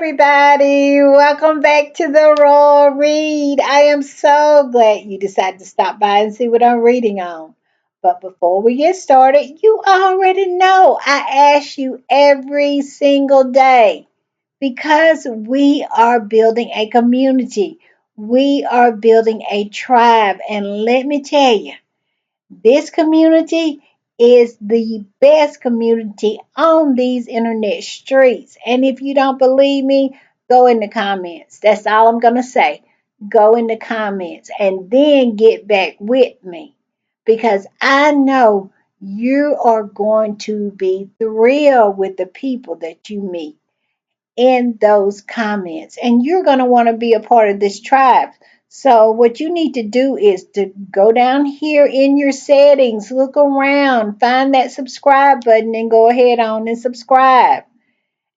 everybody. Welcome back to the Raw Read. I am so glad you decided to stop by and see what I'm reading on. But before we get started, you already know I ask you every single day because we are building a community. We are building a tribe. And let me tell you, this community is the best community on these internet streets. And if you don't believe me, go in the comments. That's all I'm going to say. Go in the comments and then get back with me because I know you are going to be thrilled with the people that you meet in those comments. And you're going to want to be a part of this tribe. So, what you need to do is to go down here in your settings, look around, find that subscribe button, and go ahead on and subscribe.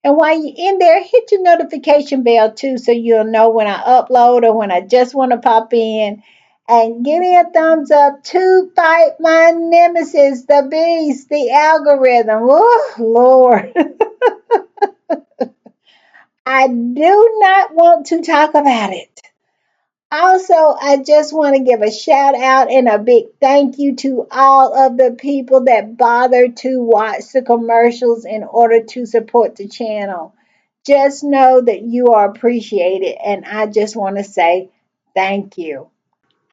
And while you're in there, hit your notification bell too so you'll know when I upload or when I just want to pop in. And give me a thumbs up to fight my nemesis, the beast, the algorithm. Oh, Lord. I do not want to talk about it. Also, I just want to give a shout out and a big thank you to all of the people that bother to watch the commercials in order to support the channel. Just know that you are appreciated, and I just want to say thank you.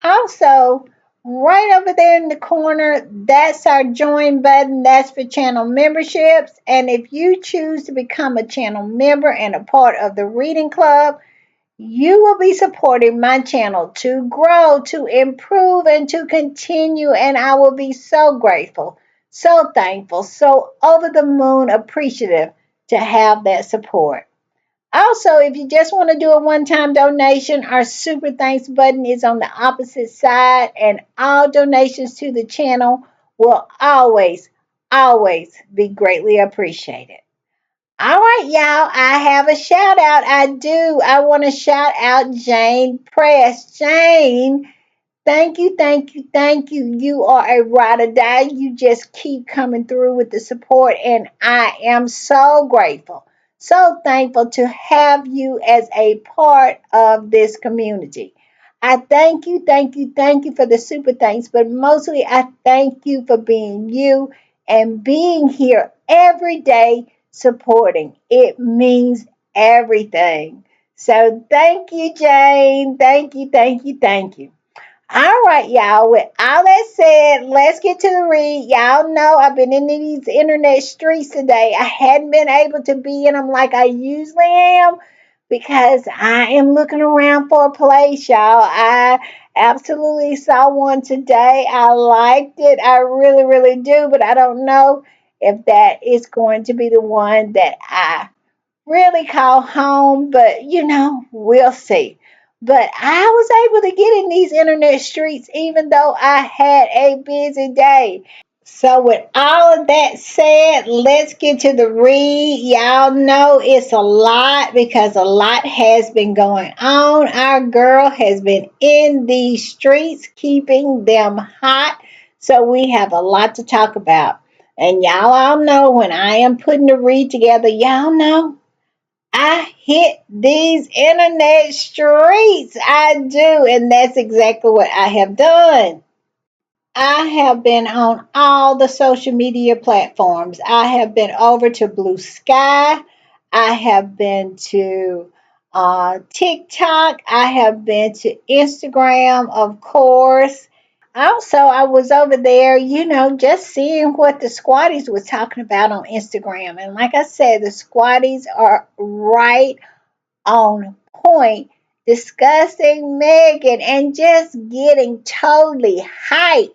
Also, right over there in the corner, that's our join button. That's for channel memberships. And if you choose to become a channel member and a part of the reading club, you will be supporting my channel to grow, to improve, and to continue. And I will be so grateful, so thankful, so over the moon appreciative to have that support. Also, if you just want to do a one-time donation, our super thanks button is on the opposite side, and all donations to the channel will always be greatly appreciated. All right, y'all, I have a shout out. I do. I want to shout out Jane Press. Jane, thank you, thank you, thank you. You are a ride or die. You just keep coming through with the support, and I am so grateful, so thankful to have you as a part of this community. I thank you, thank you, thank you for the super thanks, but mostly I thank you for being you and being here every day supporting. It means everything. So thank you, Jane. Thank you, thank you, thank you. All right, y'all. With all that said, let's get to the read. Y'all know I've been in these internet streets today. I hadn't been able to be in them like I usually am because I am looking around for a place, y'all. I absolutely saw one today. I liked it. I really, really do, but I don't know if that is going to be the one that I really call home, but we'll see. But I was able to get in these internet streets even though I had a busy day. So, with all of that said, let's get to the read. Y'all know it's a lot because a lot has been going on. Our girl has been in these streets, keeping them hot. So, we have a lot to talk about. And y'all all know when I am putting the read together, y'all know I hit these internet streets. I do. And that's exactly what I have done. I have been on all the social media platforms. I have been over to Blue Sky. I have been to TikTok. I have been to Instagram, of course. Also, I was over there, just seeing what the squatties was talking about on Instagram. And like I said, the squatties are right on point discussing Meghan and just getting totally hyped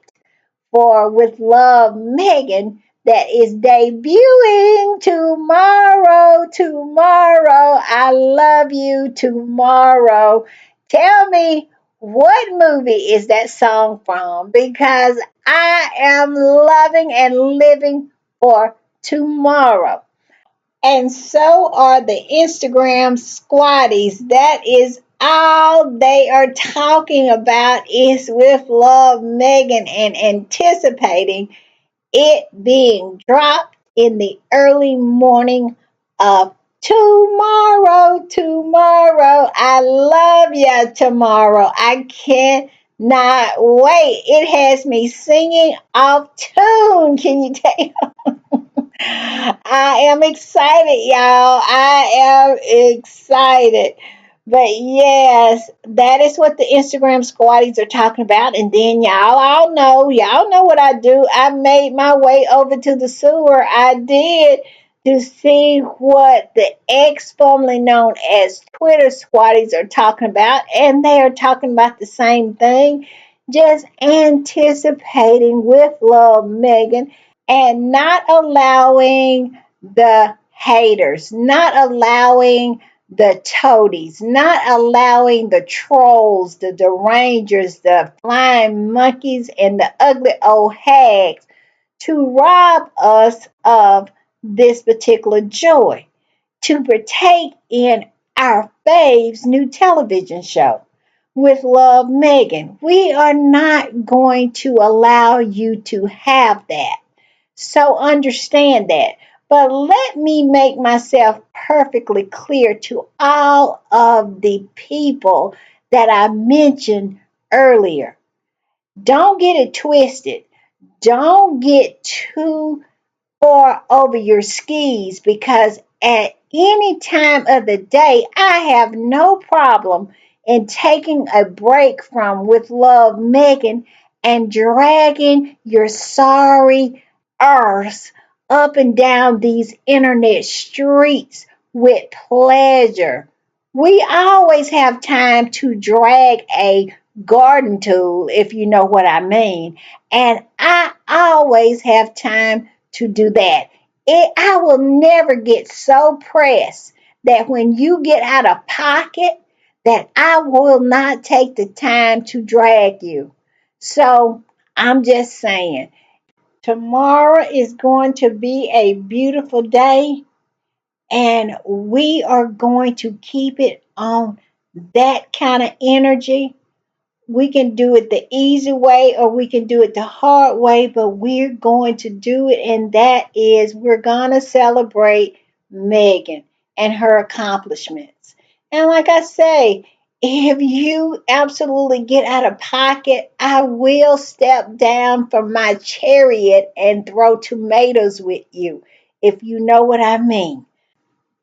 for With Love Meghan that is debuting tomorrow. Tomorrow. I love you tomorrow. Tell me what movie is that song from because I am loving and living for tomorrow. And so are the Instagram squatties. That is all they are talking about is With Love Meghan and anticipating it being dropped in the early morning of Tomorrow, tomorrow. I love you tomorrow. I cannot wait. It has me singing off tune. Can you tell? I am excited, y'all. I am excited. But yes, that is what the Instagram squatties are talking about. And then y'all know what I do. I made my way over to the sewer. I did to see what the ex formerly known as Twitter squatties are talking about. And they are talking about the same thing. Just anticipating with love, Megan, and not allowing the haters, not allowing the toadies, not allowing the trolls, the derangers, the flying monkeys, and the ugly old hags to rob us of this particular joy, to partake in our fave's new television show. With love, Megan, we are not going to allow you to have that. So understand that. But let me make myself perfectly clear to all of the people that I mentioned earlier. Don't get it twisted. Don't get too or over your skis because at any time of the day, I have no problem in taking a break from With Love Megan and dragging your sorry arse up and down these internet streets with pleasure. We always have time to drag a garden tool, if you know what I mean. And I always have time to do that. I will never get so pressed that when you get out of pocket, that I will not take the time to drag you. So I'm just saying, tomorrow is going to be a beautiful day, and we are going to keep it on that kind of energy. We can do it the easy way or we can do it the hard way, but we're going to do it, and that is we're going to celebrate Megan and her accomplishments. And like I say, if you absolutely get out of pocket, I will step down from my chariot and throw tomatoes with you, if you know what I mean.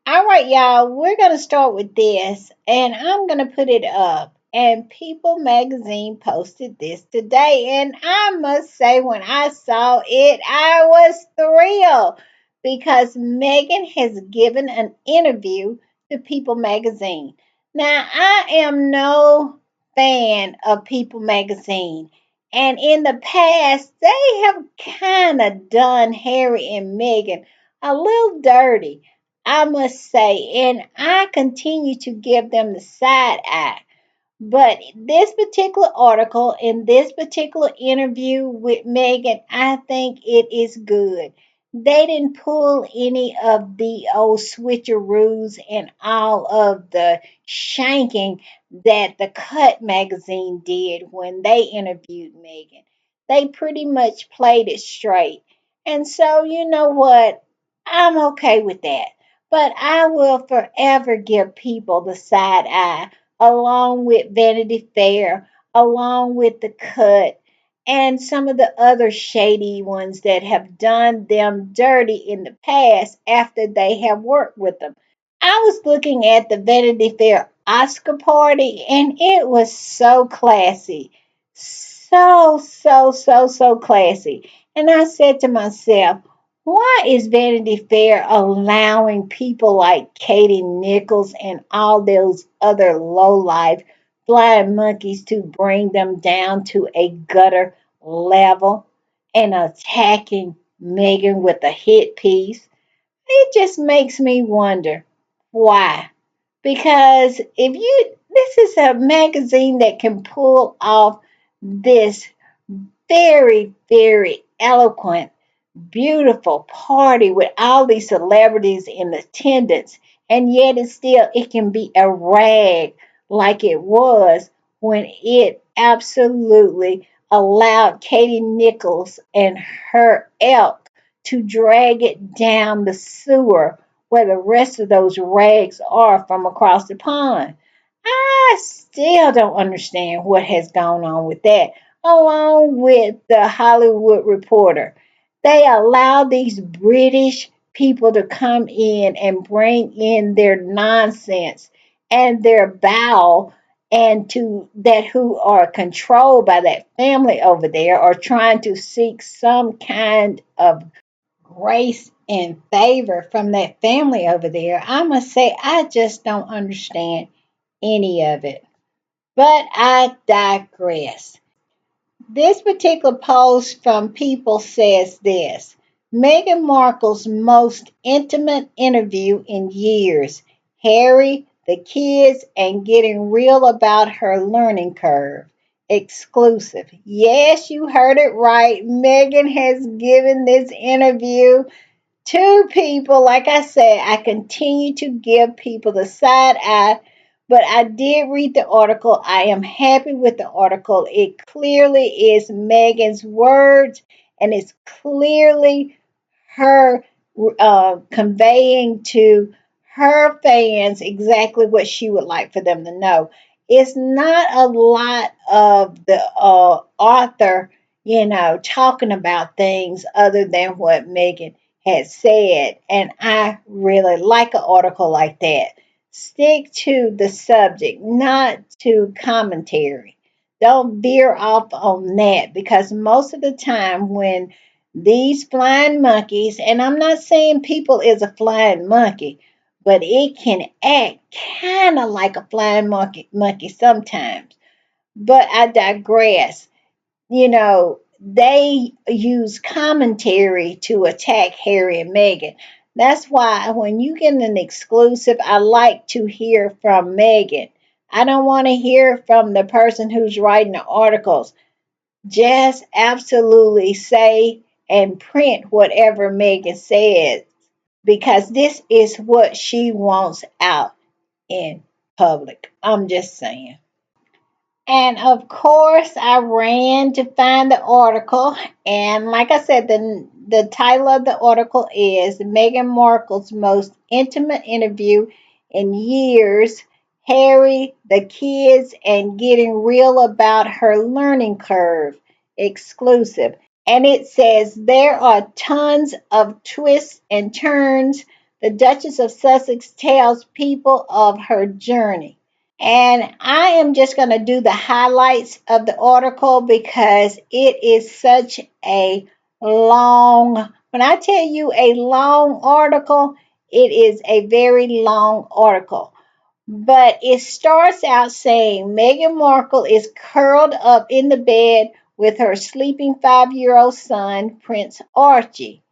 All right, y'all, we're going to start with this, and I'm going to put it up. And People Magazine posted this today, and I must say, when I saw it, I was thrilled because Megan has given an interview to People Magazine. Now, I am no fan of People Magazine, and in the past, they have kind of done Harry and Meghan a little dirty, I must say, and I continue to give them the side eye. But this particular article in this particular interview with Megan, I think it is good. They didn't pull any of the old switcheroos and all of the shanking that the Cut magazine did when they interviewed Megan. They pretty much played it straight. And so, you know what? I'm okay with that. But I will forever give people the side eye along with Vanity Fair, along with The Cut, and some of the other shady ones that have done them dirty in the past after they have worked with them. I was looking at the Vanity Fair Oscar party and it was so classy. So classy. And I said to myself, why is Vanity Fair allowing people like Katie Nichols and all those other low-life flying monkeys to bring them down to a gutter level and attacking Megan with a hit piece? It just makes me wonder why. Because this is a magazine that can pull off this very eloquent, beautiful party with all these celebrities in attendance, and yet it can be a rag like it was when it absolutely allowed Katie Nichols and her elk to drag it down the sewer where the rest of those rags are from across the pond. I still don't understand what has gone on with that. Along with the Hollywood Reporter, they allow these British people to come in and bring in their nonsense and their bow, and to that who are controlled by that family over there are trying to seek some kind of grace and favor from that family over there. I must say, I just don't understand any of it. But I digress. This particular post from People says this: Meghan Markle's most intimate interview in years. Harry, the kids, and getting real about her learning curve. Exclusive. Yes, you heard it right. Meghan has given this interview to people. Like I said, I continue to give people the side eye, but I did read the article. I am happy with the article. It clearly is Megan's words, and it's clearly her conveying to her fans exactly what she would like for them to know. It's not a lot of the author, talking about things other than what Megan had said. And I really like an article like that. Stick to the subject, not to commentary. Don't veer off on that, because most of the time when these flying monkeys, and I'm not saying people is a flying monkey, but it can act kind of like a flying monkey sometimes. But I digress. They use commentary to attack Harry and Meghan. That's why when you get an exclusive, I like to hear from Meghan. I don't want to hear from the person who's writing the articles. Just absolutely say and print whatever Meghan says, because this is what she wants out in public. I'm just saying. And of course, I ran to find the article. And like I said, the title of the article is Meghan Markle's most intimate interview in years, Harry, the kids, and getting real about her learning curve. Exclusive. And it says there are tons of twists and turns. The Duchess of Sussex tells people of her journey. And I am just going to do the highlights of the article because it is such a long, when I tell you a long article, it is a very long article. But it starts out saying Meghan Markle is curled up in the bed with her sleeping 5-year-old son, Prince Archie.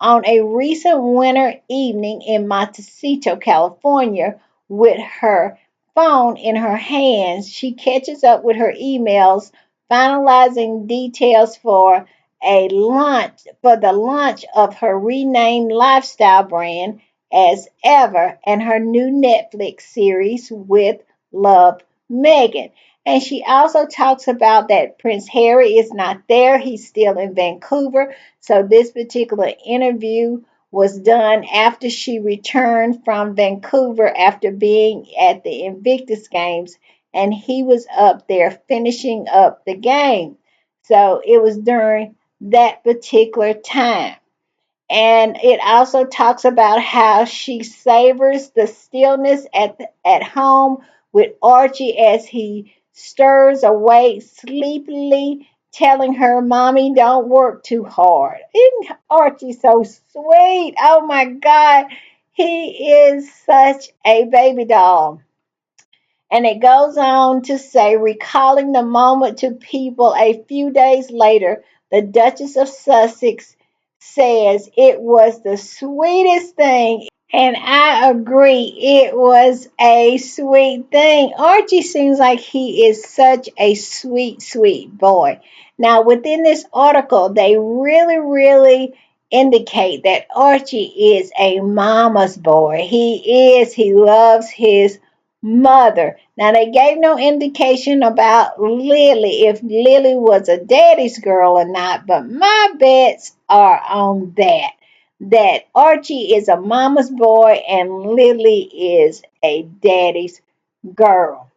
On a recent winter evening in Montecito, California, with her phone in her hands, she catches up with her emails, finalizing details for the launch of her renamed lifestyle brand as ever, and her new Netflix series with Love Meghan. And she also talks about that Prince Harry is not there. He's still in Vancouver. So this particular interview was done after she returned from Vancouver after being at the Invictus Games, and he was up there finishing up the game. So it was during that particular time. And it also talks about how she savors the stillness at home with Archie as he stirs awake sleepily, telling her, Mommy, don't work too hard. Isn't Archie so sweet? Oh my God. He is such a baby doll. And it goes on to say, recalling the moment to people a few days later, the Duchess of Sussex says it was the sweetest thing. And I agree, it was a sweet thing. Archie seems like he is such a sweet, sweet boy. Now, within this article, they really, really indicate that Archie is a mama's boy. He loves his mother. Now, they gave no indication about Lily, if Lily was a daddy's girl or not, but my bets are on that. that Archie is a mama's boy and Lily is a daddy's girl.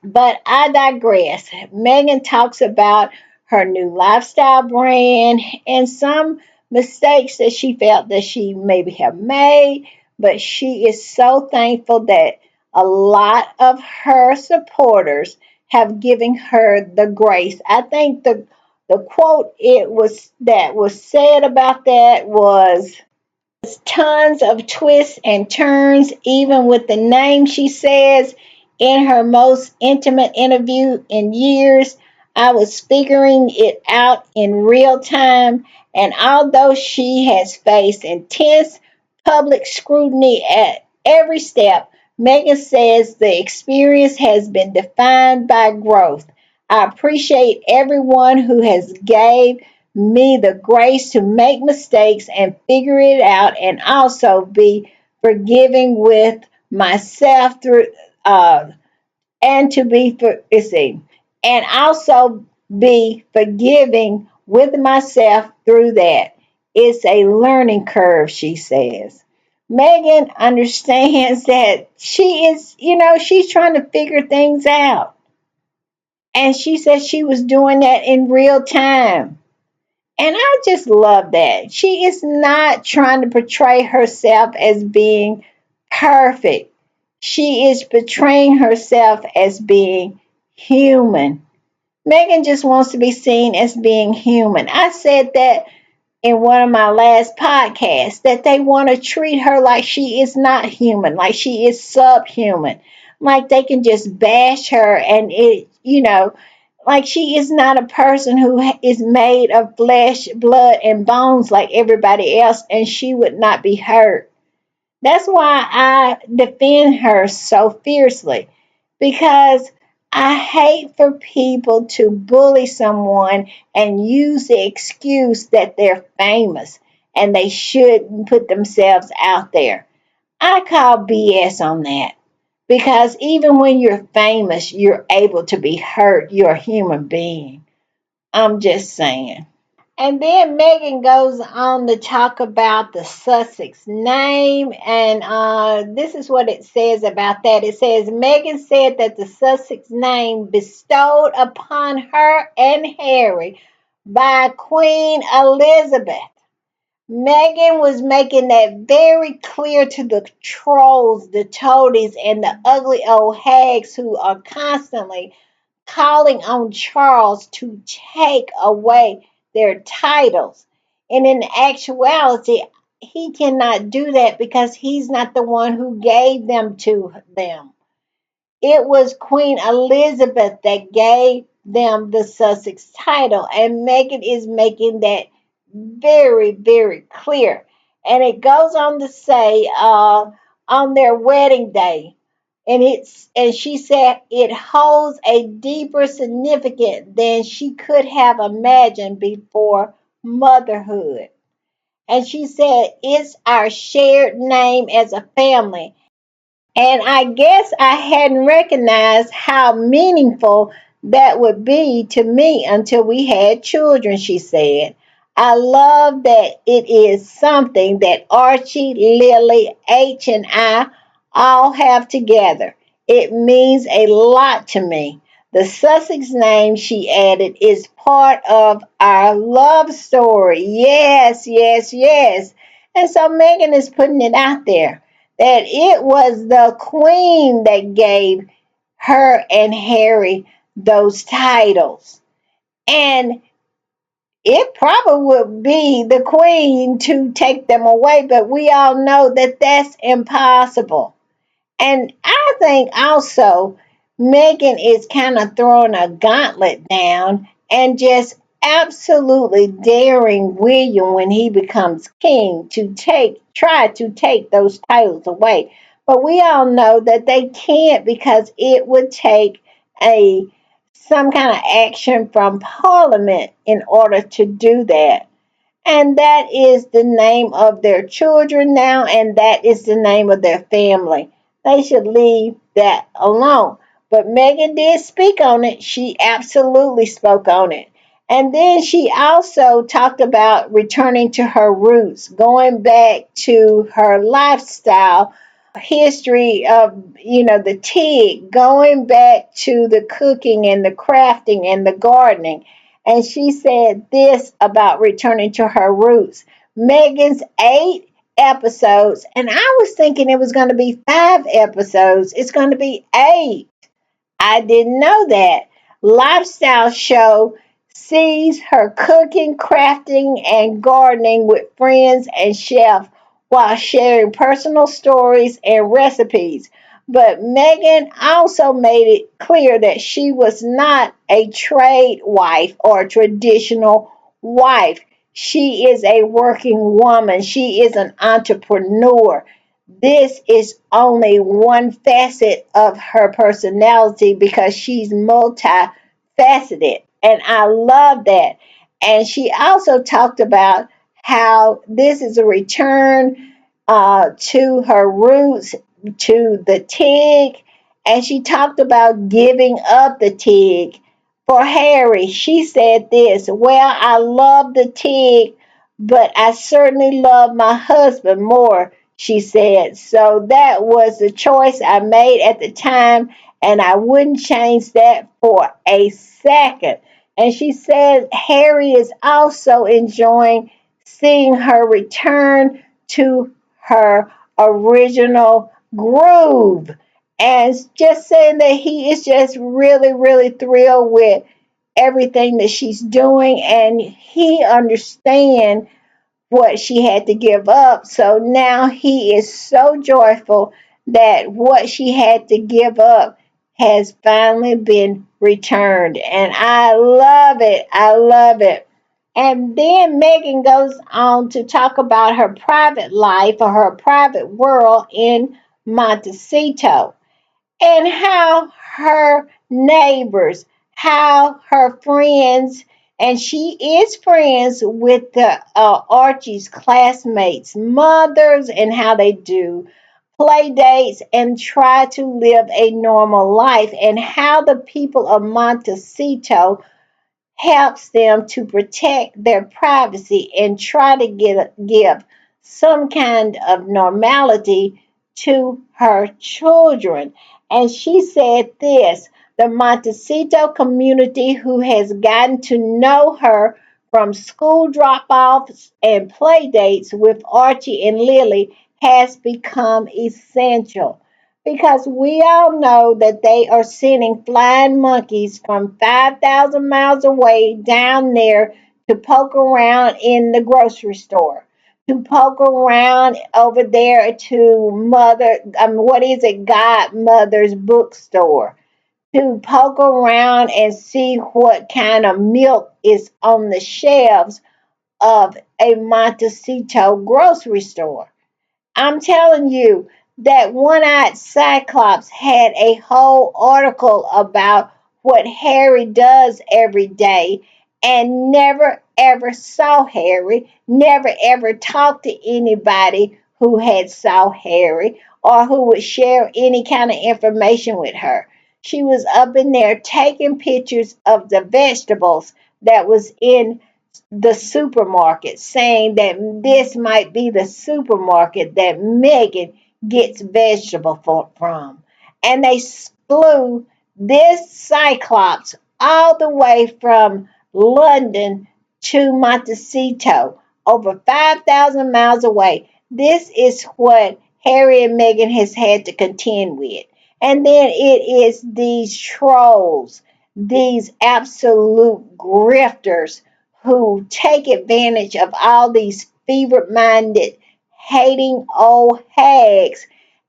But I digress. Meghan talks about her new lifestyle brand and some mistakes that she felt that she maybe have made, but she is so thankful that a lot of her supporters have given her the grace. I think the quote it was that was said about that was tons of twists and turns, even with the name she says in her most intimate interview in years. I was figuring it out in real time, and although she has faced intense public scrutiny at every step, Megan says the experience has been defined by growth. I appreciate everyone who has gave me the grace to make mistakes and figure it out and also be forgiving with myself through and to be for see and also be forgiving with myself through that. It's a learning curve, she says. Megan understands that she is, she's trying to figure things out. And she says she was doing that in real time. And I just love that. She is not trying to portray herself as being perfect. She is portraying herself as being human. Megan just wants to be seen as being human. I said that in one of my last podcasts that they want to treat her like she is not human, like she is subhuman, like they can just bash her and like she is not a person who is made of flesh, blood, and bones like everybody else, and she would not be hurt. That's why I defend her so fiercely because I hate for people to bully someone and use the excuse that they're famous and they shouldn't put themselves out there. I call BS on that because even when you're famous, you're able to be hurt. You're a human being. I'm just saying. And then Megan goes on to talk about the Sussex name, and this is what it says about that. It says Megan said that the Sussex name bestowed upon her and Harry by Queen Elizabeth. Megan was making that very clear to the trolls, the toadies, and the ugly old hags who are constantly calling on Charles to take away their titles. And in actuality, he cannot do that because he's not the one who gave them to them. It was Queen Elizabeth that gave them the Sussex title, and Meghan is making that very, very clear. And it goes on to say on their wedding day, and she said it holds a deeper significance than she could have imagined before motherhood. And she said it's our shared name as a family, and I guess I hadn't recognized how meaningful that would be to me until we had children, she said. I love that it is something that Archie, Lily, H, and I all have together. It means a lot to me. The Sussex name, she added, is part of our love story. Yes, yes, yes. And so Megan is putting it out there that it was the queen that gave her and Harry those titles. And it probably would be the queen to take them away, but we all know that that's impossible. And I think also Megan is kind of throwing a gauntlet down and just absolutely daring William when he becomes king to try to take those titles away. But we all know that they can't because it would take a some kind of action from Parliament in order to do that. And that is the name of their children now, and that is the name of their family. They should leave that alone. But Megan did speak on it. She absolutely spoke on it. And then she also talked about returning to her roots, going back to her lifestyle, history of, the TIG, going back to the cooking and the crafting and the gardening. And she said this about returning to her roots. Megan's 8 episodes, and I was thinking it was going to be 5 episodes. It's going to be 8. I didn't know that. Lifestyle show sees her cooking, crafting, and gardening with friends and chefs while sharing personal stories and recipes. But Megan also made it clear that she was not a trade wife or a traditional wife. She is a working woman. She is an entrepreneur. This is only one facet of her personality because she's multifaceted. And I love that. And she also talked about how this is a return to her roots, to the TIG. And she talked about giving up the TIG. For Harry, she said this. Well, I love the TIG, but I certainly love my husband more, she said. So that was the choice I made at the time, and I wouldn't change that for a second. And she said Harry is also enjoying seeing her return to her original groove. And just saying that he is just really, really thrilled with everything that she's doing, and he understands what she had to give up. So now he is so joyful that what she had to give up has finally been returned. And I love it. I love it. And then Megan goes on to talk about her private life or her private world in Montecito and how her neighbors, how her friends, and she is friends with the Archie's classmates, mothers, and how they do play dates and try to live a normal life, and how the people of Montecito helps them to protect their privacy and try to give some kind of normality to her children. And she said this, the Montecito community, who has gotten to know her from school drop offs and play dates with Archie and Lily, has become essential because we all know that they are sending flying monkeys from 5,000 miles away down there to poke around in the grocery store, to poke around over there to what is it, Godmother's bookstore, to poke around and see what kind of milk is on the shelves of a Montecito grocery store. I'm telling you, that one eyed Cyclops had a whole article about what Harry does every day and never ever saw Harry, never ever talked to anybody who had saw Harry or who would share any kind of information with her. She was up in there taking pictures of the vegetables that was in the supermarket, saying that this might be the supermarket that Megan gets from. And they flew this Cyclops all the way from London to Montecito, over 5,000 miles away. This is what Harry and Meghan has had to contend with. And then it is these trolls, these absolute grifters who take advantage of all these fever minded, hating old hags.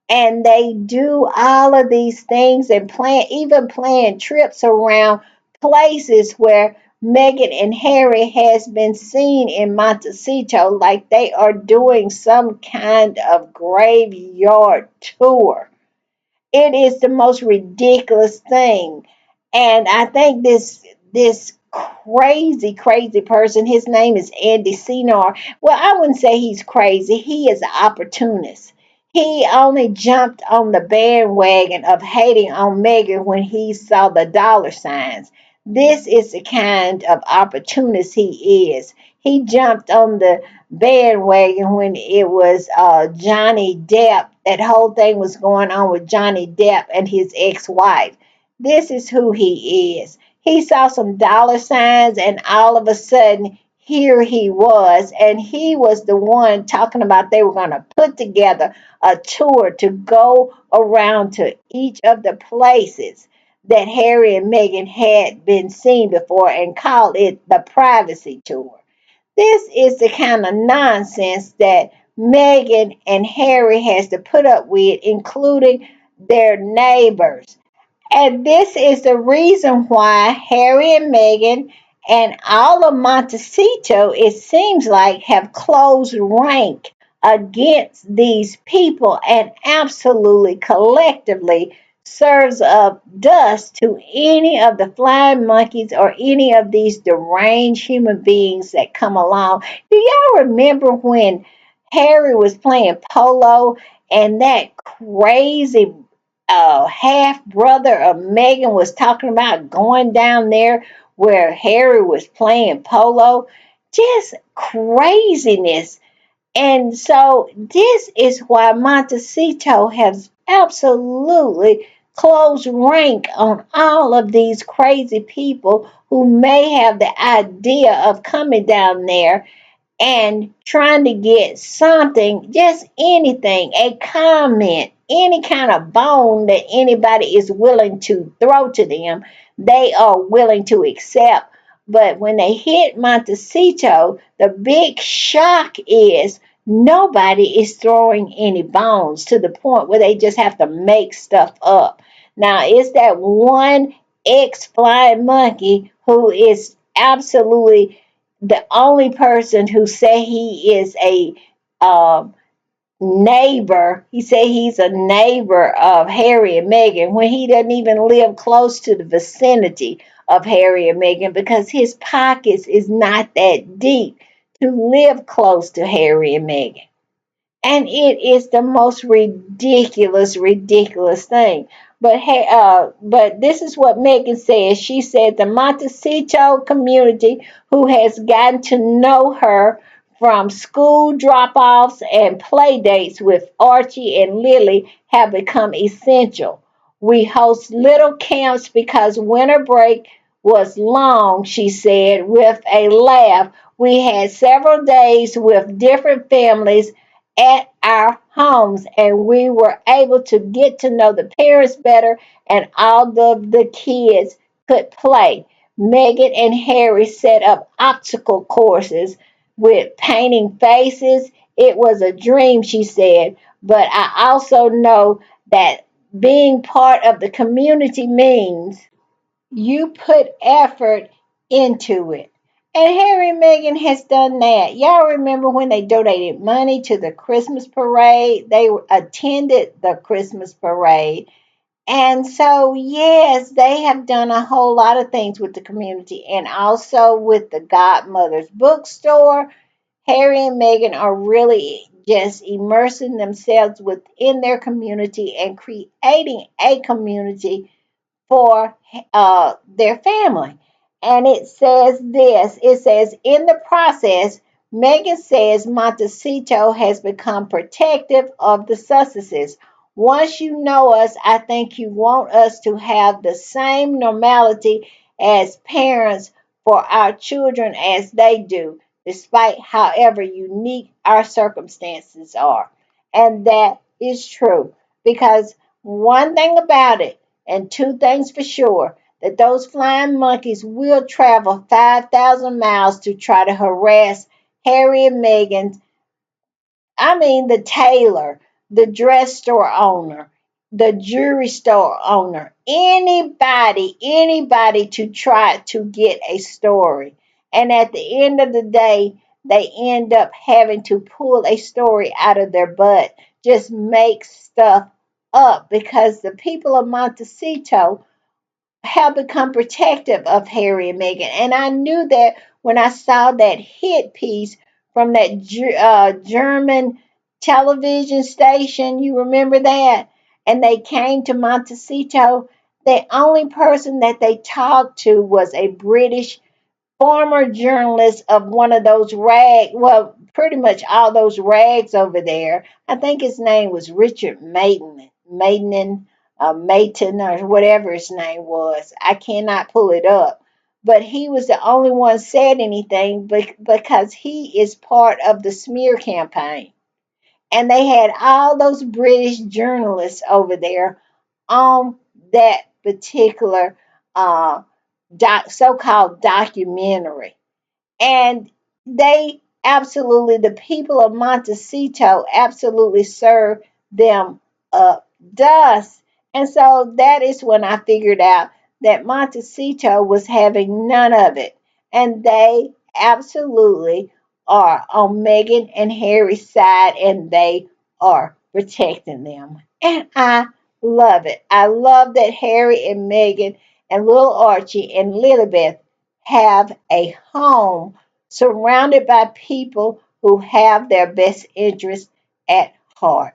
And they do all of these things and plan trips around places where Meghan and Harry has been seen in Montecito, like they are doing some kind of graveyard tour. It is the most ridiculous thing. And I think this crazy person, his name is Andy Senor. Well, I wouldn't say he's crazy. He is an opportunist. He only jumped on the bandwagon of hating on Megan when he saw the dollar signs. This is the kind of opportunist he is. He jumped on the bandwagon when it was Johnny Depp. That whole thing was going on with Johnny Depp and his ex-wife. This is who he is. He saw some dollar signs, and all of a sudden, here he was. And he was the one talking about they were going to put together a tour to go around to each of the places that Harry and Meghan had been seen before and called it the privacy tour. This is the kind of nonsense that Meghan and Harry has to put up with, including their neighbors. And this is the reason why Harry and Meghan and all of Montecito, it seems like, have closed rank against these people and absolutely collectively serves up dust to any of the flying monkeys or any of these deranged human beings that come along. Do y'all remember when Harry was playing polo and that crazy half brother of Meghan was talking about going down there where Harry was playing polo? Just craziness. And so this is why Montecito has absolutely closed rank on all of these crazy people who may have the idea of coming down there and trying to get something, just anything, a comment, any kind of bone that anybody is willing to throw to them, they are willing to accept. But when they hit Montecito, the big shock is nobody is throwing any bones to the point where they just have to make stuff up. Now, it's that one ex flying monkey who is absolutely the only person who say he is a um, neighbor. He said he's a neighbor of Harry and Meghan when he doesn't even live close to the vicinity of Harry and Meghan because his pockets is not that deep to live close to Harry and Meghan. And it is the most ridiculous thing. But hey, but this is what Megan says. She said the Montecito community, who has gotten to know her from school drop-offs and play dates with Archie and Lily, have become essential. We host little camps because winter break was long, she said with a laugh. We had several days with different families at our homes, and we were able to get to know the parents better, and all of the kids could play. Meghan and Harry set up obstacle courses with painting faces. It was a dream, she said, but I also know that being part of the community means you put effort into it. And Harry and Meghan has done that. Y'all remember when they donated money to the Christmas parade? They attended the Christmas parade. And so, yes, they have done a whole lot of things with the community and also with the Godmother's bookstore. Harry and Meghan are really just immersing themselves within their community and creating a community for their family. And it says this, it says, in the process, Megan says Montecito has become protective of the Sussexes. Once you know us, I think you want us to have the same normality as parents for our children as they do, despite however unique our circumstances are. And that is true because one thing about it, and two things for sure, that those flying monkeys will travel 5,000 miles to try to harass Harry and Meghan. I mean, the tailor, the dress store owner, the jewelry store owner, anybody to try to get a story. And at the end of the day, they end up having to pull a story out of their butt, just make stuff up because the people of Montecito have become protective of Harry and Meghan. And I knew that when I saw that hit piece from that German television station. You remember that? And they came to Montecito. The only person that they talked to was a British former journalist of one of those well, pretty much all those rags over there. I think his name was Richard Mayton, or whatever his name was. I cannot pull it up. But he was the only one said anything because he is part of the smear campaign. And they had all those British journalists over there on that particular uh, so-called documentary. And they absolutely, the people of Montecito absolutely serve them up dust. And so that is when I figured out that Montecito was having none of it. And they absolutely are on Meghan and Harry's side, and they are protecting them. And I love it. I love that Harry and Meghan and little Archie and Lilibeth have a home surrounded by people who have their best interests at heart.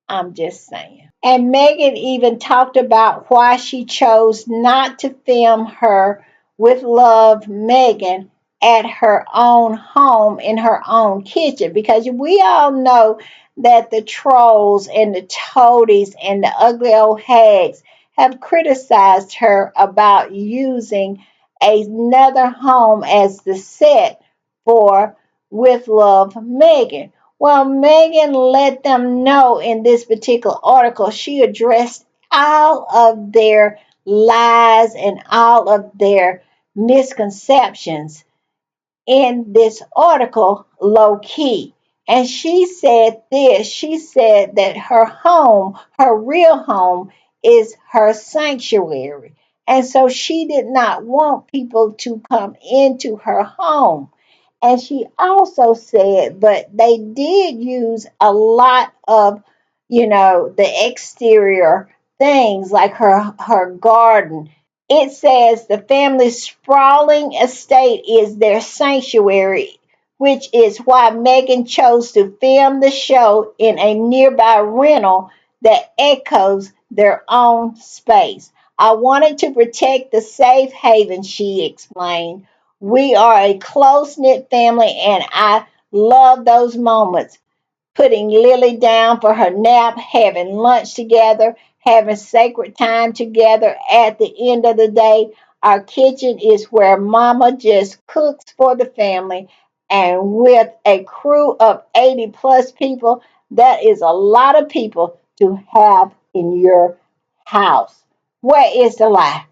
I'm just saying. And Megan even talked about why she chose not to film her with Love Megan at her own home in her own kitchen, because we all know that the trolls and the toadies and the ugly old hags have criticized her about using another home as the set for With Love Megan. Well, Megan let them know in this particular article, she addressed all of their lies and all of their misconceptions in this article low key. And she said this, she said that her home, her real home, is her sanctuary. And so she did not want people to come into her home. And she also said, but they did use a lot of, the exterior things like her garden. It says the family's sprawling estate is their sanctuary, which is why Megan chose to film the show in a nearby rental that echoes their own space. I wanted to protect the safe haven, she explained. We are a close knit family, and I love those moments, putting Lily down for her nap, having lunch together, having sacred time together. At the end of the day, our kitchen is where Mama just cooks for the family. And with a crew of 80 plus people, that is a lot of people to have in your house. Where is the lie?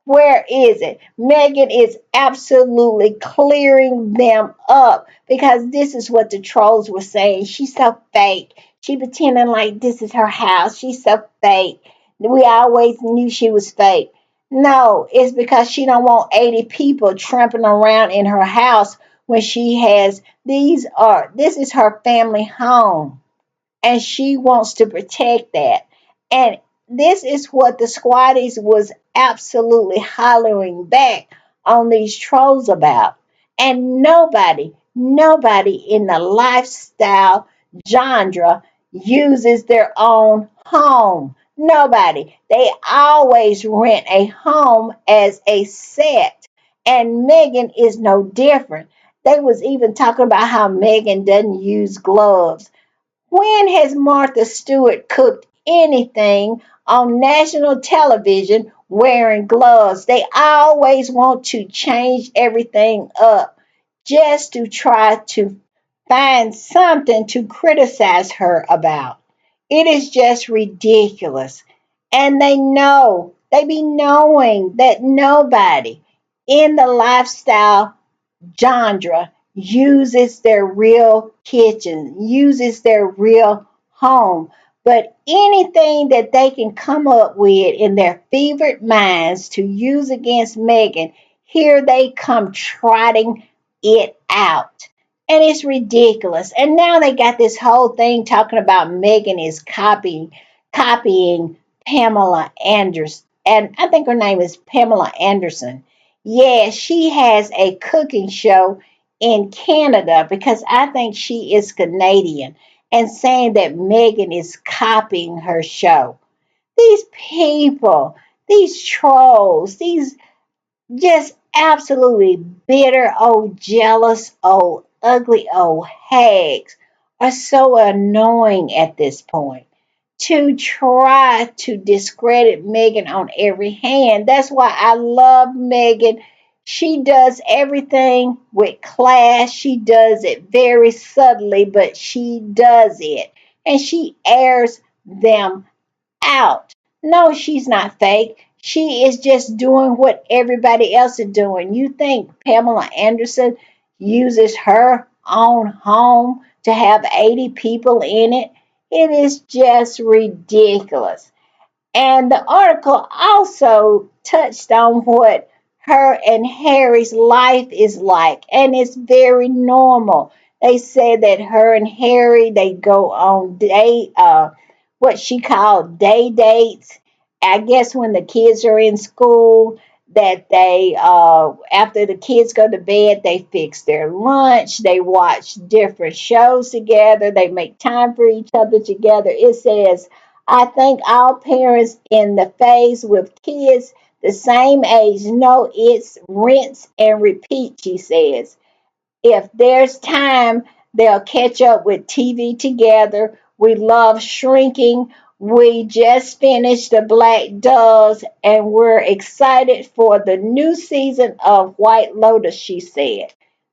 Where is it? Megan is absolutely clearing them up, because this is what the trolls were saying. She's so fake. She pretending like this is her house. She's so fake. We always knew she was fake. No, it's because she don't want 80 people tramping around in her house when she has this is her family home, and she wants to protect that. And this is what the squatties was absolutely hollering back on these trolls about. And nobody in the lifestyle genre uses their own home. Nobody. They always rent a home as a set. And Megan is no different. They was even talking about how Megan doesn't use gloves. When has Martha Stewart cooked anything on national television wearing gloves? They always want to change everything up just to try to find something to criticize her about. It is just ridiculous. And they be knowing that nobody in the lifestyle genre uses their real kitchen, uses their real home. But anything that they can come up with in their fevered minds to use against Megan, here they come trotting it out. And it's ridiculous. And now they got this whole thing talking about Megan is copying Pamela Anderson. And I think her name is Pamela Anderson. Yeah, she has a cooking show in Canada, because I think she is Canadian, and saying that Megan is copying her show. These people, These trolls, these just absolutely bitter, old, jealous, old, ugly, old hags are so annoying at this point to try to discredit Meghan on every hand. That's why I love Meghan. She does everything with class. She does it very subtly, but she does it. And she airs them out. No, she's not fake. She is just doing what everybody else is doing. You think Pamela Anderson uses her own home to have 80 people in it? It is just ridiculous. And the article also touched on what her and Harry's life is like, and it's very normal. They said that her and Harry they go on what she called day dates. I guess when the kids are in school, that they after the kids go to bed, they fix their lunch, they watch different shows together, they make time for each other together. It says I think all parents in the phase with kids the same age know it's rinse and repeat, she says. If there's time, they'll catch up with TV together. We love shrinking. We just finished The Black Doves and we're excited for the new season of White Lotus, she said.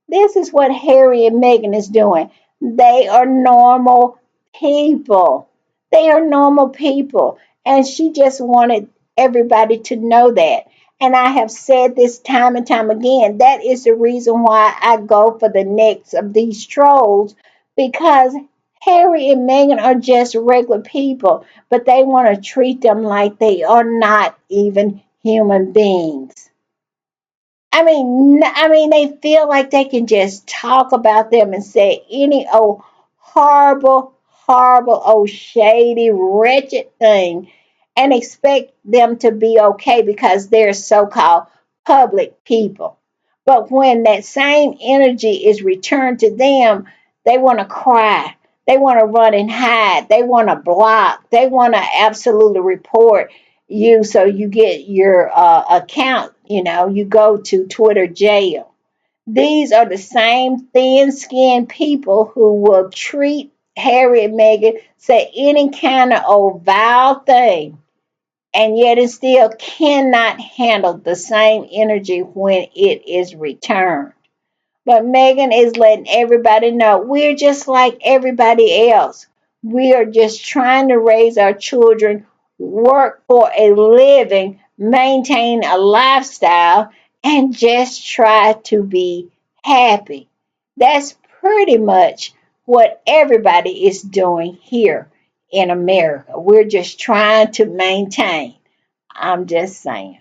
This is what Harry and Meghan is doing. They are normal people. They are normal people. And she just wanted everybody to know that. And I have said this time and time again. That is the reason why I go for the necks of these trolls because Harry and Meghan are just regular people, but they want to treat them like they are not even human beings. They feel like they can just talk about them and say any old horrible, horrible, old shady, wretched thing and expect them to be okay because they're so called public people. But when that same energy is returned to them, they want to cry. They want to run and hide. They want to block. They want to absolutely report you so you get your account, you go to Twitter jail. These are the same thin skinned people who will treat Harry and Meghan, say any kind of old vile thing, and yet it still cannot handle the same energy when it is returned. But Megan is letting everybody know we're just like everybody else. We are just trying to raise our children, work for a living, maintain a lifestyle, and just try to be happy. That's pretty much what everybody is doing here in America. We're just trying to maintain. I'm just saying.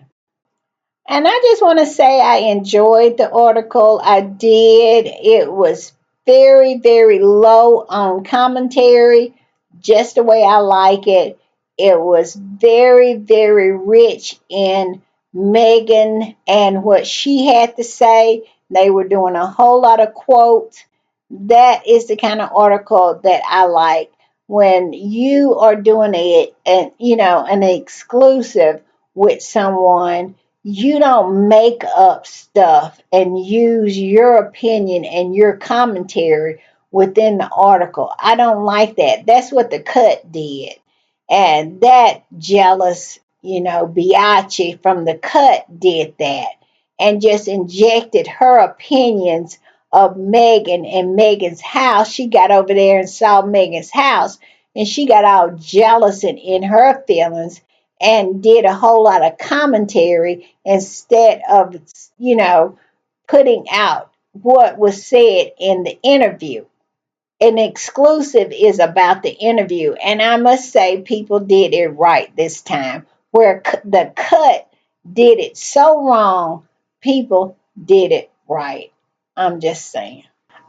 And I just want to say I enjoyed the article. I did. It was very, very low on commentary, just the way I like it. It was very, very rich in Megan and what she had to say. They were doing a whole lot of quotes. That is the kind of article that I like when you are doing it and an exclusive with someone. You don't make up stuff and use your opinion and your commentary within the article. I don't like that. That's what the cut did. And that jealous, biatch from the cut did that and just injected her opinions of Megan and Megan's house. She got over there and saw Megan's house and she got all jealous and in her feelings and did a whole lot of commentary instead of, putting out what was said in the interview. An exclusive is about the interview, and I must say, people did it right this time. Where the cut did it so wrong, people did it right. I'm just saying.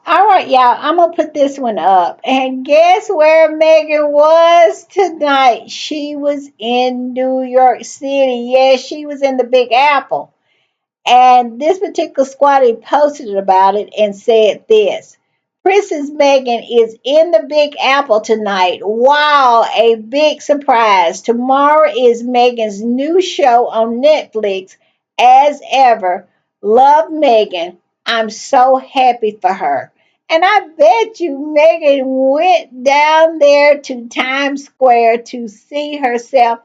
All right, y'all, I'm going to put this one up. And guess where Megan was tonight? She was in New York City. Yes, she was in the Big Apple. And this particular squatty posted about it and said this. Princess Meghan is in the Big Apple tonight. Wow, a big surprise. Tomorrow is Meghan's new show on Netflix. As ever, love Meghan. I'm so happy for her. And I bet you Meghan went down there to Times Square to see herself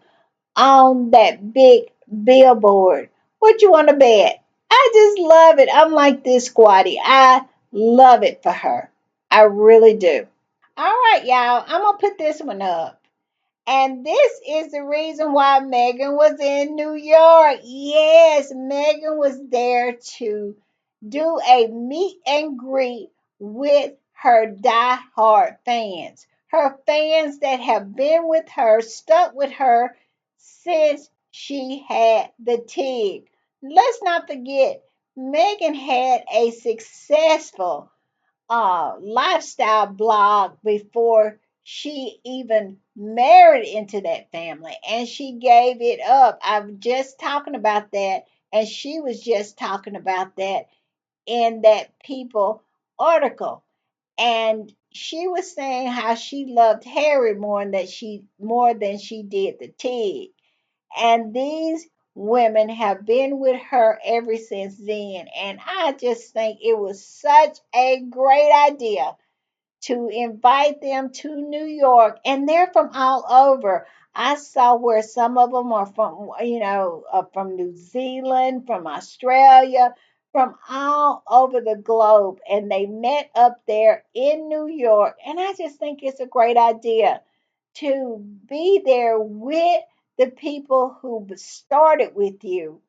on that big billboard. What you want to bet? I just love it. I'm like this, Squatty. I love it for her. I really do. All right, y'all. I'm going to put this one up. And this is the reason why Megan was in New York. Yes, Megan was there to do a meet and greet with her die-hard fans. Her fans that have been with her, stuck with her since she had the TIG. Let's not forget, Megan had a successful lifestyle blog before she even married into that family, and she gave it up. I'm just talking about that, and she was just talking about that in that People article. And she was saying how she loved Harry more than she did the Tig. And these women have been with her ever since then. And I just think it was such a great idea to invite them to New York, and they're from all over. I saw where some of them are from, from New Zealand, from Australia, from all over the globe, and they met up there in New York. And I just think it's a great idea to be there with the people who started with you,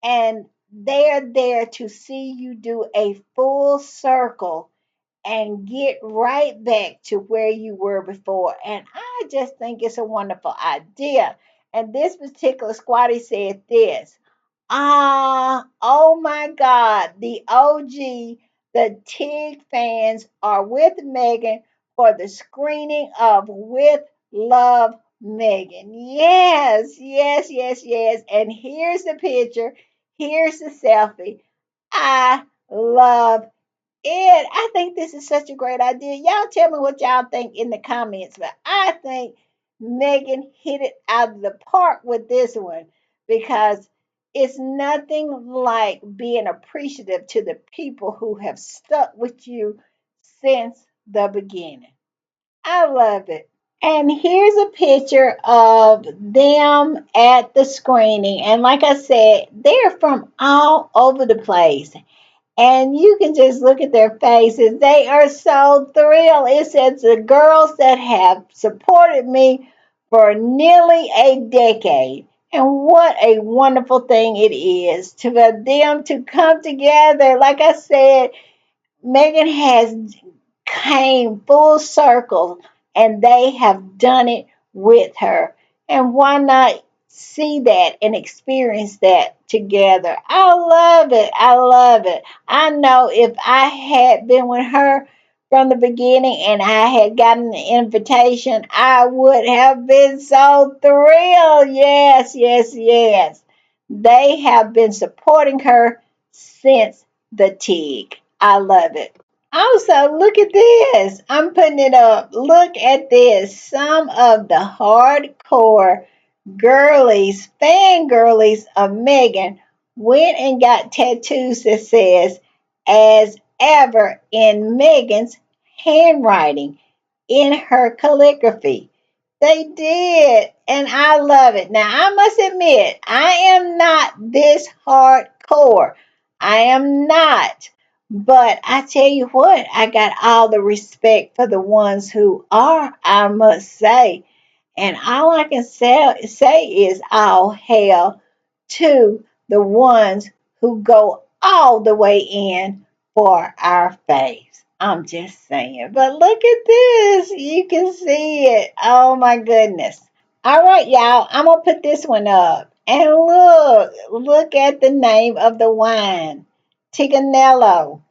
and they're there to see you do a full circle and get right back to where you were before. And I just think it's a wonderful idea. And this particular squatty said this. Oh my God, the OG, the TIG fans are with Megan for the screening of With Love Megan. Yes, yes, yes, yes. And here's the picture. Here's the selfie. I love and I think this is such a great idea. Y'all tell me what y'all think in the comments. But I think Megan hit it out of the park with this one because it's nothing like being appreciative to the people who have stuck with you since the beginning. I love it. And here's a picture of them at the screening. And like I said, they're from all over the place. And you can just look at their faces. They are so thrilled. It says the girls that have supported me for nearly a decade. And what a wonderful thing it is to for them to come together. Like I said, Megan has came full circle and they have done it with her. And why not see that and experience that together? I love it. I love it. I know if I had been with her from the beginning and I had gotten the invitation, I would have been so thrilled. Yes, yes, yes. They have been supporting her since the TIG. I love it. Also, look at this. I'm putting it up. Look at this. Some of the hardcore girlies, fangirlies of Megan went and got tattoos that says, as ever, in Megan's handwriting, in her calligraphy. They did, and I love it. Now, I must admit, I am not this hardcore. I am not. But I tell you what, I got all the respect for the ones who are, I must say. And all I can say is all hail to the ones who go all the way in for our faves. I'm just saying. But look at this. You can see it. Oh my goodness. All right, y'all. I'm going to put this one up. And look at the name of the wine. Tiganello.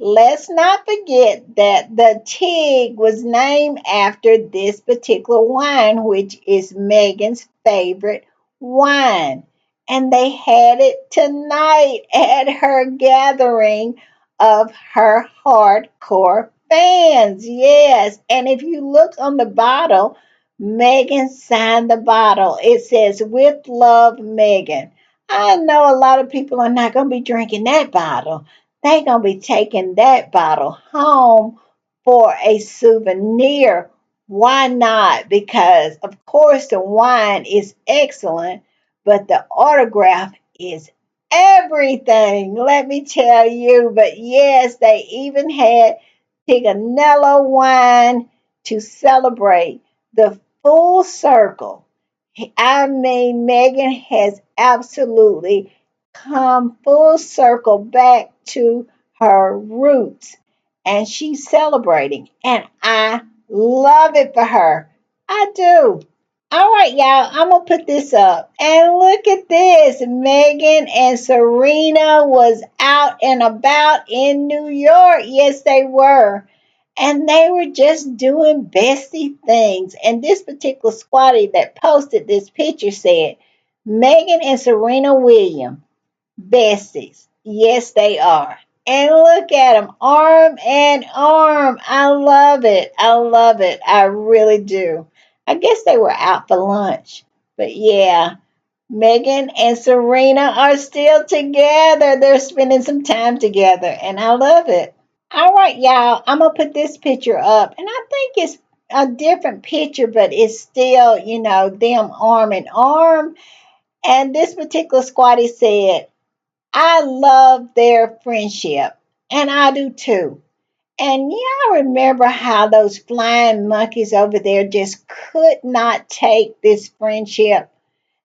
Let's not forget that the Tig was named after this particular wine, which is Megan's favorite wine. And they had it tonight at her gathering of her hardcore fans, yes. And if you look on the bottle, Megan signed the bottle. It says, "With love, Megan." I know a lot of people are not going to be drinking that bottle. They're going to be taking that bottle home for a souvenir. Why not? Because, of course, the wine is excellent, but the autograph is everything, let me tell you. But yes, they even had Tiganello wine to celebrate the full circle. I mean, Megan has absolutely come full circle back to her roots, and she's celebrating, and I love it for her. I do. All right, y'all, I'm gonna put this up. And look at this. Megan and Serena was out and about in New York. Yes, they were. And they were just doing bestie things. And this particular squatty that posted this picture said, Megan and Serena Williams, besties. Yes, they are. And look at them, arm in arm. I love it. I love it. I really do. I guess they were out for lunch. But yeah, Megan and Serena are still together. They're spending some time together, and I love it. All right, y'all, I'm going to put this picture up. And I think it's a different picture, but it's still, them arm in arm. And this particular squatty said, I love their friendship, and I do too. And y'all remember how those flying monkeys over there just could not take this friendship?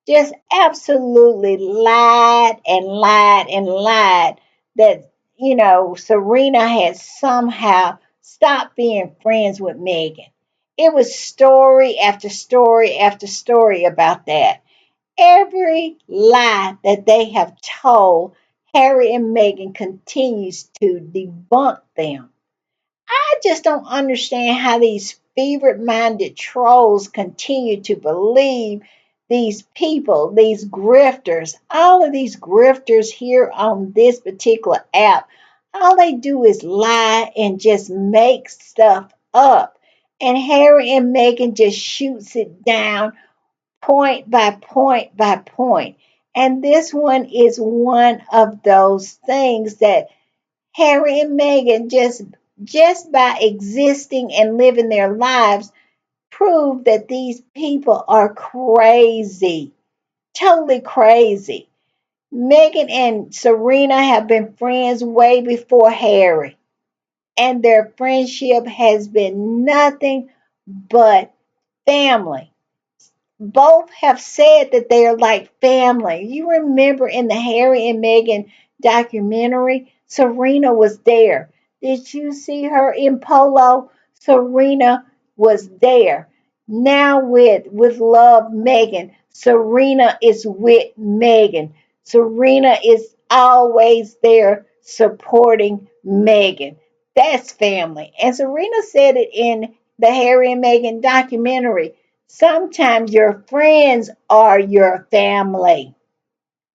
Just absolutely lied and lied and lied that, Serena had somehow stopped being friends with Megan. It was story after story after story about that. Every lie that they have told, Harry and Meghan continues to debunk them. I just don't understand how these fevered minded trolls continue to believe these people, these grifters, all of these grifters here on this particular app. All they do is lie and just make stuff up. And Harry and Meghan just shoots it down point by point by point. And this one is one of those things that Harry and Meghan just by existing and living their lives prove that these people are crazy, totally crazy. Meghan and Serena have been friends way before Harry, and their friendship has been nothing but family. Both have said that they are like family. You remember in the Harry and Meghan documentary, Serena was there. Did you see her in polo? Serena was there. Now with love Meghan, Serena is with Meghan. Serena is always there supporting Meghan. That's family. And Serena said it in the Harry and Meghan documentary. Sometimes your friends are your family.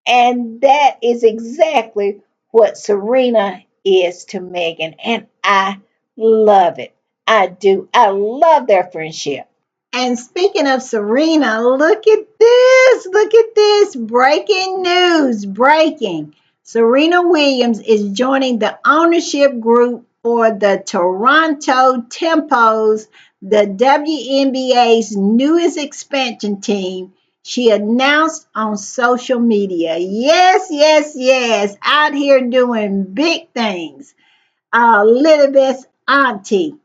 And that is exactly what Serena is to Meghan. And I love it. I do. I love their friendship. And speaking of Serena, look at this. Look at this. Breaking news. Breaking. Serena Williams is joining the ownership group for the Toronto Tempos, the WNBA's newest expansion team. She announced on social media. Yes, yes, yes. Out here doing big things. Elizabeth's auntie.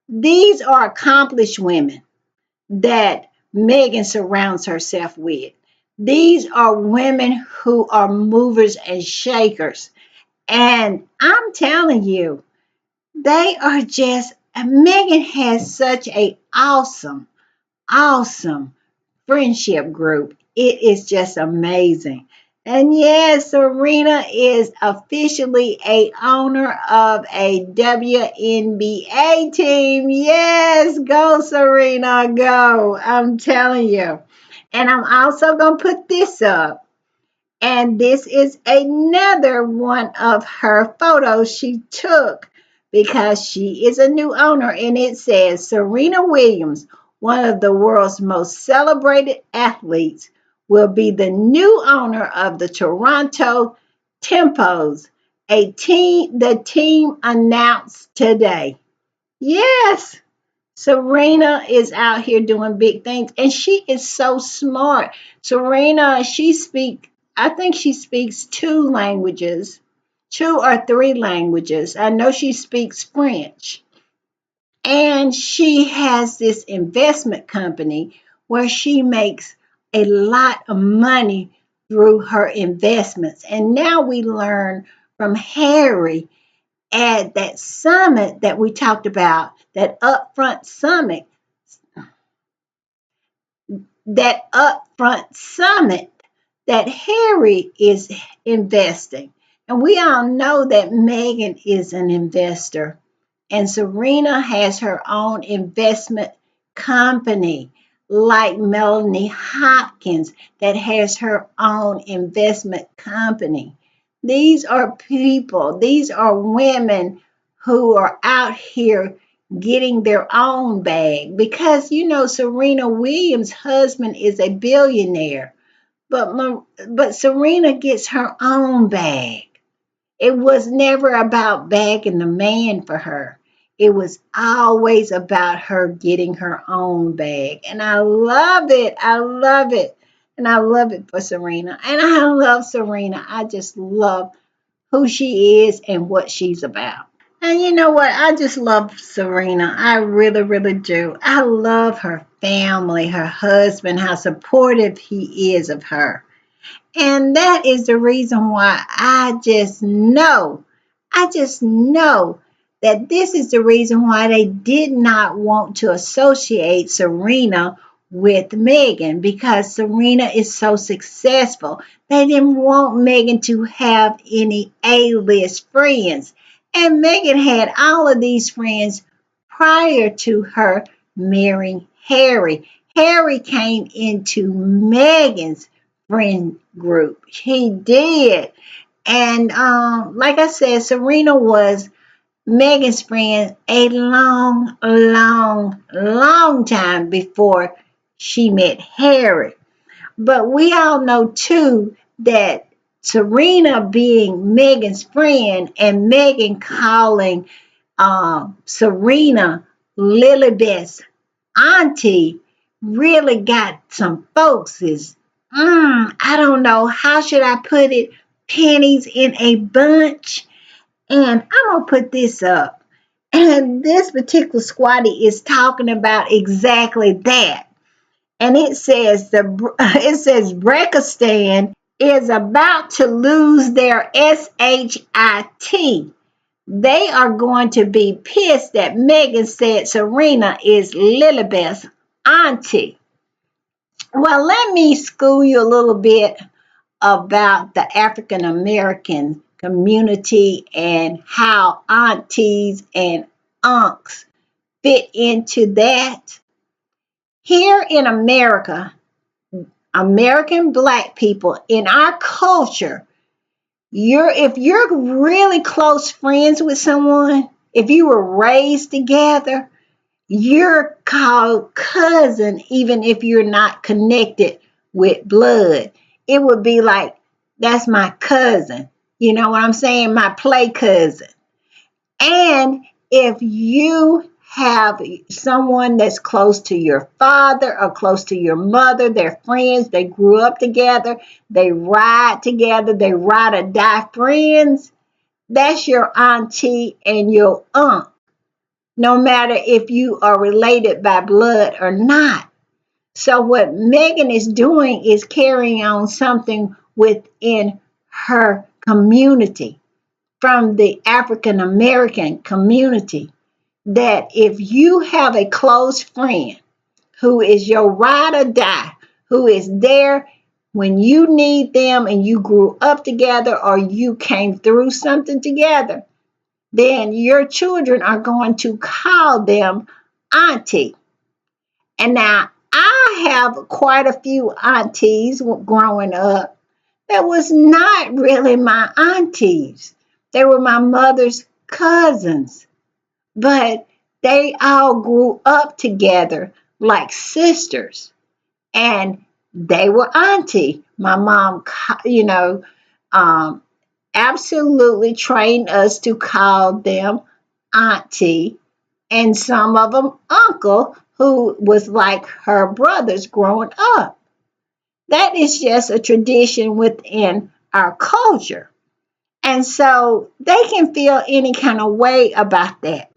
These are accomplished women that Megan surrounds herself with. These are women who are movers and shakers. And I'm telling you, they are just, Megan has such a awesome friendship group. It is just amazing. And yes, Serena is officially a owner of a WNBA team. Yes, go Serena, go. I'm telling you. And I'm also going to put this up. And this is another one of her photos she took because she is a new owner. And it says Serena Williams, one of the world's most celebrated athletes, will be the new owner of the Toronto Tempos, the team announced today. Yes, Serena is out here doing big things, and she is so smart. Serena, I think she speaks two languages, two or three languages. I know she speaks French. And she has this investment company where she makes a lot of money through her investments. And now we learn from Harry at that summit that we talked about, that upfront summit, that Harry is investing. And we all know that Meghan is an investor. And Serena has her own investment company, like Melanie Hopkins, that has her own investment company. These are people, these are women who are out here getting their own bag because Serena Williams' husband is a billionaire, but Serena gets her own bag. It was never about bagging the man for her. It was always about her getting her own bag. And I love it. I love it. And I love it for Serena. And I love Serena. I just love who she is and what she's about. And you know what? I just love Serena. I really, really do. I love her family, her husband, how supportive he is of her. And that is the reason why I just know that this is the reason why they did not want to associate Serena with Meghan because Serena is so successful. They didn't want Meghan to have any A-list friends. And Meghan had all of these friends prior to her marrying Harry. Harry came into Meghan's friend group. He did. And like I said, Serena was Meghan's friend a long, long, long time before she met Harry. But we all know too that Serena being Meghan's friend and Meghan calling Serena Lilibet's auntie really got some folks I don't know, how should I put it? Pennies in a bunch. And I'm going to put this up. And this particular squatty is talking about exactly that. And it says Brekistan is about to lose their SHIT. They are going to be pissed that Meghan said Serena is Lilibet's auntie. Well, let me school you a little bit about the African American community and how aunties and unks fit into that. Here in America, American Black people, in our culture, if you're really close friends with someone, if you were raised together, you're called cousin, even if you're not connected with blood. It would be like, that's my cousin. You know what I'm saying? My play cousin. And if you have someone that's close to your father or close to your mother, they're friends, they grew up together, they ride together, they ride or die friends, that's your auntie and your aunt, no matter if you are related by blood or not. So what Meghan is doing is carrying on something within her community from the African American community, that if you have a close friend who is your ride or die, who is there when you need them and you grew up together or you came through something together, then your children are going to call them auntie. And now I have quite a few aunties growing up that was not really my aunties. They were my mother's cousins. but they all grew up together like sisters, and they were auntie. My mom, um, absolutely trained us to call them auntie, and some of them uncle, who was like her brothers growing up. That is just a tradition within our culture. And so they can feel any kind of way about that.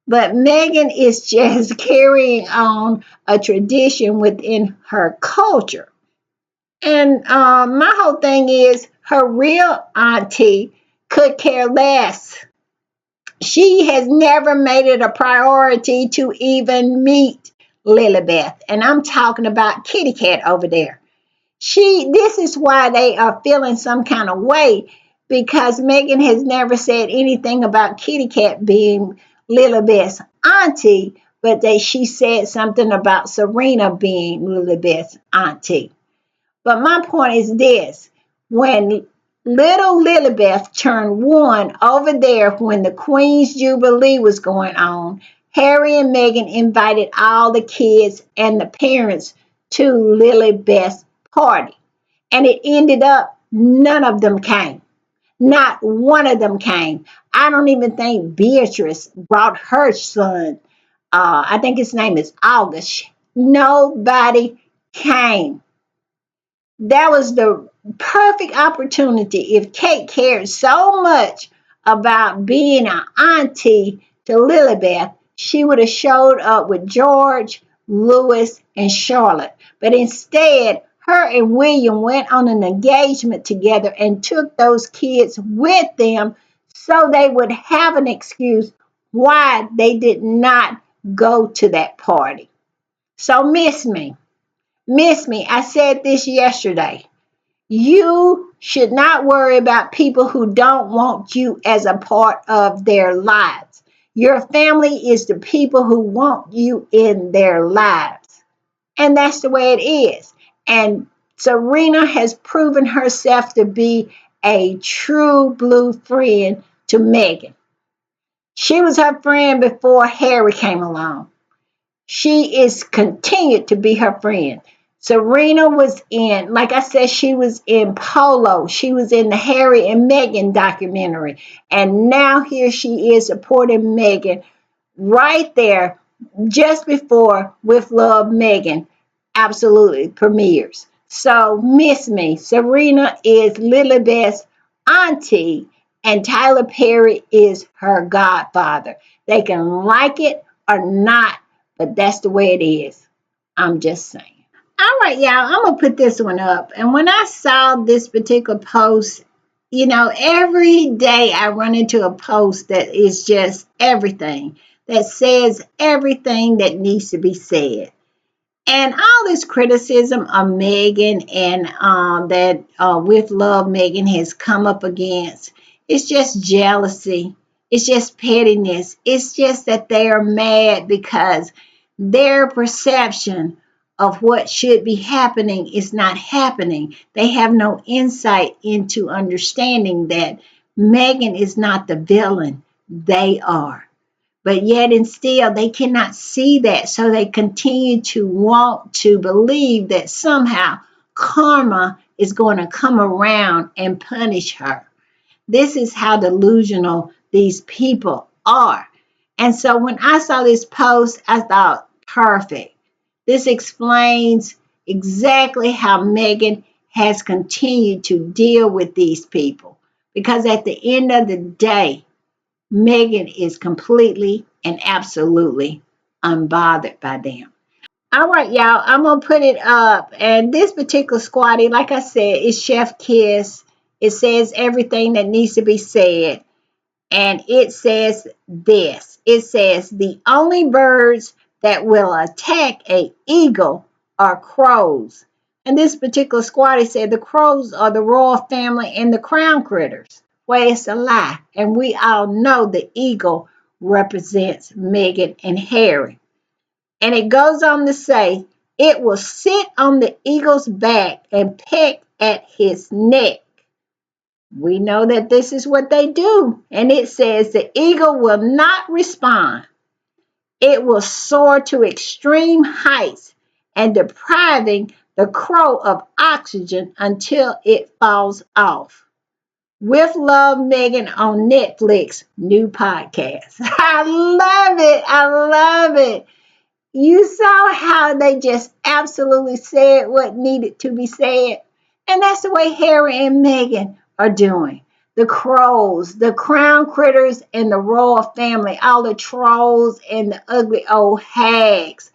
But Meghan is just carrying on a tradition within her culture. And my whole thing is her real auntie could care less. She has never made it a priority to even meet Lilibeth. And I'm talking about Kitty Cat over there. This is why they are feeling some kind of way, because Meghan has never said anything about Kitty Cat being Lilibeth's auntie, but she said something about Serena being Lilibeth's auntie. But my point is this: when little Lilibeth turned one over there when the Queen's Jubilee was going on, Harry and Meghan invited all the kids and the parents to Lilibeth's party. And it ended up none of them came. Not one of them came. I don't even think Beatrice brought her son. I think his name is August. Nobody came. That was the perfect opportunity. If Kate cared so much about being an auntie to Lilibeth, she would have showed up with George, Louis, and Charlotte. But instead, her and William went on an engagement together and took those kids with them so they would have an excuse why they did not go to that party. So miss me. Miss me. I said this yesterday. You should not worry about people who don't want you as a part of their lives. Your family is the people who want you in their lives. And that's the way it is. And Serena has proven herself to be a true blue friend to Meghan. She was her friend before Harry came along. She is continued to be her friend. Serena was in, like I said, she was in Polo. She was in the Harry and Meghan documentary. And now here she is supporting Meghan right there just before With Love Meghan absolutely premieres. So miss me. Serena is Lilibeth's auntie and Tyler Perry is her godfather. They can like it or not, but that's the way it is. I'm just saying. All right, y'all, I'm going to put this one up. And when I saw this particular post, every day I run into a post that is just everything, that says everything that needs to be said. And all this criticism of Meghan and that With Love Meghan has come up against, it's just jealousy. It's just pettiness. It's just that they are mad because their perception of what should be happening is not happening. They have no insight into understanding that Meghan is not the villain. They are. But yet and still, they cannot see that. So they continue to want to believe that somehow karma is going to come around and punish her. This is how delusional these people are. And so when I saw this post, I thought, perfect. This explains exactly how Meghan has continued to deal with these people. Because at the end of the day, Meghan is completely and absolutely unbothered by them. All right, y'all, I'm going to put it up. And this particular squatty, like I said, is Chef Kiss. It says everything that needs to be said. And it says this. It says, the only birds that will attack an eagle are crows. And this particular squatty said the crows are the royal family and the crown critters. Well, it's a lie. And we all know the eagle represents Meghan and Harry. And it goes on to say, it will sit on the eagle's back and peck at his neck. We know that this is what they do. And it says the eagle will not respond. It will soar to extreme heights and depriving the crow of oxygen until it falls off. With Love, Meghan on Netflix, new podcast. I love it. I love it. You saw how they just absolutely said what needed to be said. And that's the way Harry and Meghan are doing. The crows, the crown critters, and the royal family, all the trolls and the ugly old hags,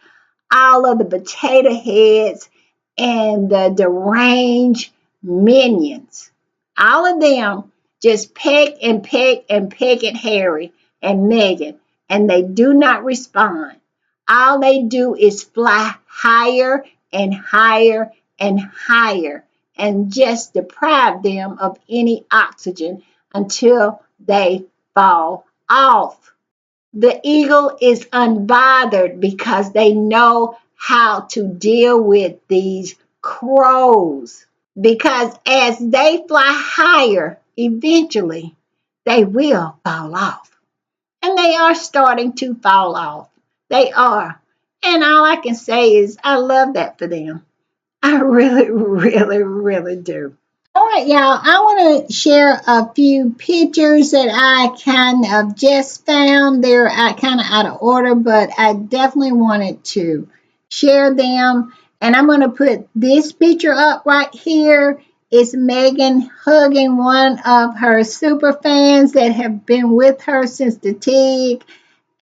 all of the potato heads and the deranged minions. All of them just peck and peck and peck at Harry and Meghan, and they do not respond. All they do is fly higher and higher and higher and just deprive them of any oxygen until they fall off. The eagle is unbothered because they know how to deal with these crows. Because as they fly higher, eventually they will fall off. And they are starting to fall off. They are. And all I can say is I love that for them. I really, really, really do. All right, y'all. I want to share a few pictures that I kind of just found. They're kind of out of order, but I definitely wanted to share them. And I'm going to put this picture up right here. It's Meghan hugging one of her super fans that have been with her since the TIG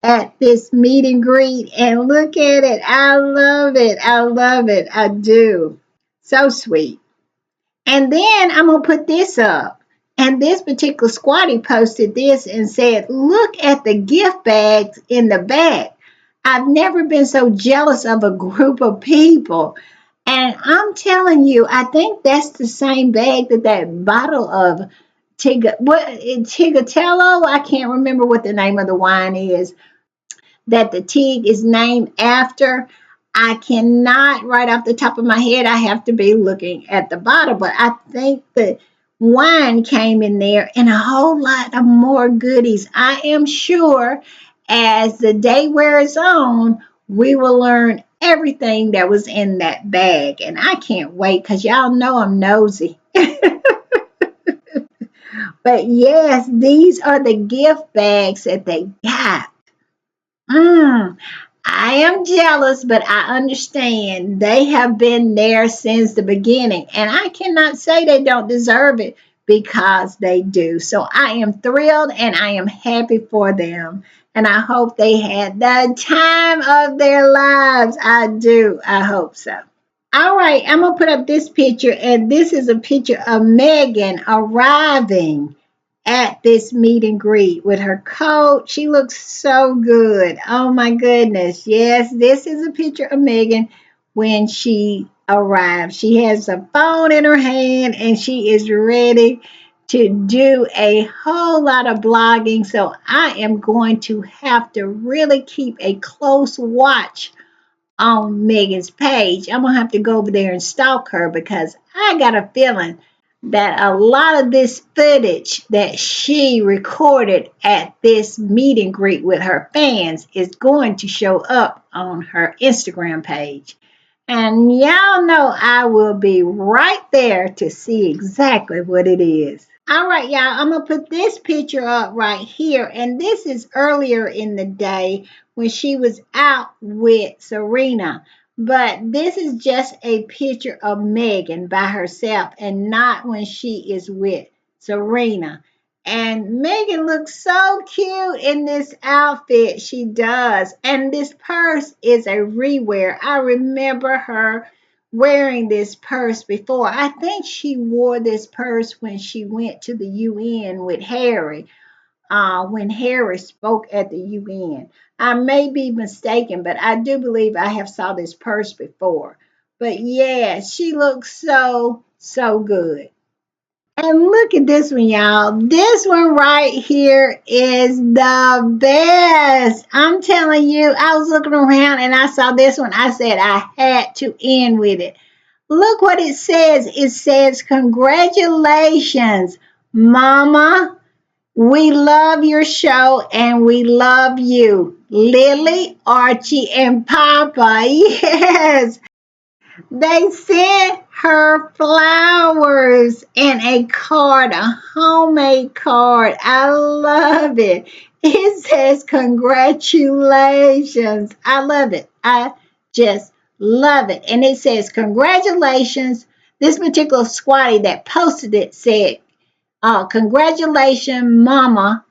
at this meet and greet. And look at it. I love it. I love it. I do. So sweet. And then I'm going to put this up. And this particular squatty posted this and said, look at the gift bags in the back. I've never been so jealous of a group of people. And I'm telling you, I think that's the same bag that bottle of Tigatello, I can't remember what the name of the wine is, that the TIG is named after. I cannot right off the top of my head. I have to be looking at the bottle, but I think the wine came in there and a whole lot of more goodies. I am sure as the day wears on, we will learn everything that was in that bag. And I can't wait because y'all know I'm nosy. But yes, these are the gift bags that they got. Mm, I am jealous, but I understand they have been there since the beginning. And I cannot say they don't deserve it because they do. So I am thrilled and I am happy for them. And I hope they had the time of their lives. I do. I hope so. All right, I'm going to put up this picture, and this is a picture of Meghan arriving at this meet and greet with her coat. She looks so good. Oh my goodness. Yes, this is a picture of Meghan when she arrived. She has a phone in her hand and she is ready to do a whole lot of blogging. So I am going to have to really keep a close watch on Megan's page. I'm going to have to go over there and stalk her because I got a feeling that a lot of this footage that she recorded at this meet and greet with her fans is going to show up on her Instagram page. And y'all know I will be right there to see exactly what it is. All right, y'all, I'm going to put this picture up right here. And this is earlier in the day when she was out with Serena. But this is just a picture of Meghan by herself and not when she is with Serena. And Meghan looks so cute in this outfit. She does. And this purse is a rewear. I remember her wearing this purse before. I think she wore this purse when she went to the UN with Harry, when Harry spoke at the UN. I may be mistaken, but I do believe I have saw this purse before. But yeah, she looks so, so good. And look at this one, y'all. This one right here is the best. I'm telling you, I was looking around and I saw this one. I said I had to end with it. Look what it says. It says, congratulations Mama, we love your show and we love you. Lily, Archie, and Papa. Yes, they sent her flowers and a card, a homemade card. I love it. It says, congratulations. I love it. I just love it. And it says, congratulations. This particular squatty that posted it said, congratulations, Mama.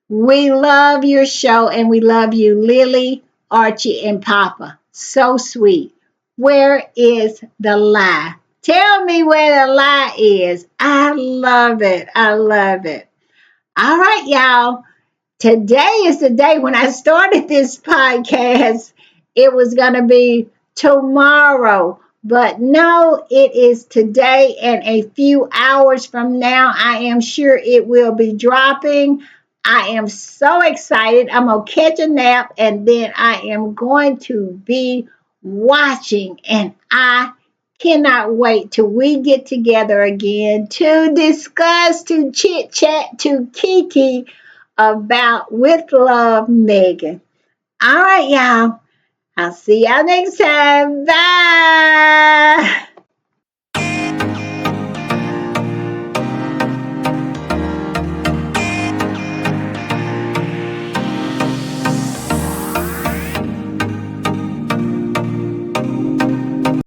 We love your show and we love you, Lily, Archie, and Papa. So sweet. Where is the lie? Tell me where the lie is. I love it. I love it. All right, y'all. Today is the day. When I started this podcast, it was going to be tomorrow. But no, it is today, and a few hours from now, I am sure it will be dropping. I am so excited. I'm going to catch a nap, and then I am going to be watching, and I cannot wait till we get together again to discuss, to chit chat, to kiki about With Love, Megan. All right, y'all. I'll see y'all next time. Bye.